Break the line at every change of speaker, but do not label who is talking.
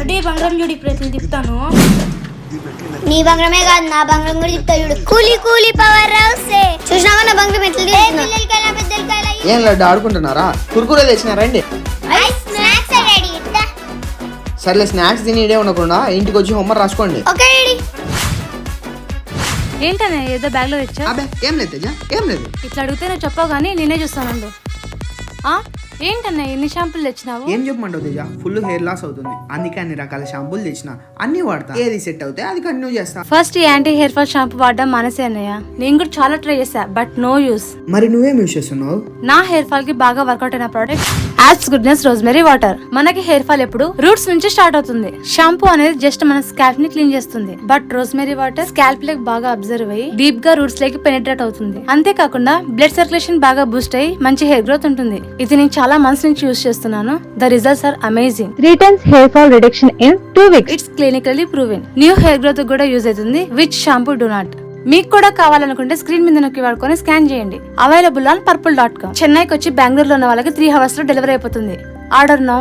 Ready బంగారం చూడు ఇప్పుడు ఎట్లా తిప్పుతాను.
నీ బంగారమే కాదు నా బంగారం కూడా చెప్తా చూడు. కూలీ కూలీ పవర్ హౌసే చూసినావా నా బంగారం ఎట్లా పిల్లలకైనా పెద్దలకైనా.
ఏం లడ్డు ఆడుకుంటున్నారా? కుర్కురే తెచ్చినారా అండి?
Snacks ready.
సర్లే స్నాక్స్ తిని ఇడే ఉండకుండా ఇంటికి వచ్చి హోంవర్క్ రాసుకోండి.
Okay ready.
ఏంటనే ఏదో బ్యాగ్ లో తెచ్చా?
అబ్బే ఏం లేదు తేజ, ఏం లేదు.
ఇట్లా అడిగితే నువ్వు చెప్పావు కానీ నేనే చూస్తాను. ఏంటన్నా ఎన్ని షాంపులు తెచ్చినావు?
ఏం చెప్పమంటావు తేజ, ఫుల్ హెయిర్ లాస్ అవుతుంది, అందుకే అన్ని రకాల షాంపూలు తెచ్చిన. అన్ని వాడతా, ఏది సెట్ అవుతే అది కంటిన్యూ చేస్తా.
First anti hair fall shampoo వాడడం మానేసే అన్నయ్య. నేను కూడా చాలా ట్రై చేశా బట్ నో యూస్.
మరి నువ్వేం యూస్ చేస్తున్నావు?
నా హెయిర్ ఫాల్ కి బాగా వర్కౌట్ అయిన product apps goodness rosemary water. మనకి హెయిర్ ఫాల్ ఎప్పుడు రూట్స్ నుంచి స్టార్ట్ అవుతుంది. షాంపూ అనేది జస్ట్ మన స్కాల్ప్ ని క్లీన్ చేస్తుంది, బట్ రోజ్మెరీ వాటర్ స్కాల్ప్ లకి బాగా అబ్జర్వ్ అయ్యి డీప్ గా రూట్స్ లకి పెనిట్రేట్ అవుతుంది. అంతేకాకుండా బ్లడ్ సర్క్యులేషన్ బాగా బూస్ట్ అయ్యి మంచి హెయిర్ గ్రోత్ ఉంటుంది. ఇది నేను చాలా మంత్స్ నుంచి యూస్ చేస్తున్నాను. The results are amazing.
3 times hair fall reduction in 2 weeks.
It's clinically proven. New hair growth కూడా యూజ్ అవుతుంది. Which shampoo do not. మీకు కూడా కావాలనుకుంటే స్క్రీన్ మీద నొక్కి వాడుకొని స్కాన్ చేయండి. Available on purple.com. చెన్నైకి వచ్చి బెంగళూరులో ఉన్న వాళ్ళకి 3 hours లో డెలివరీ అయిపోతుంది. Order now.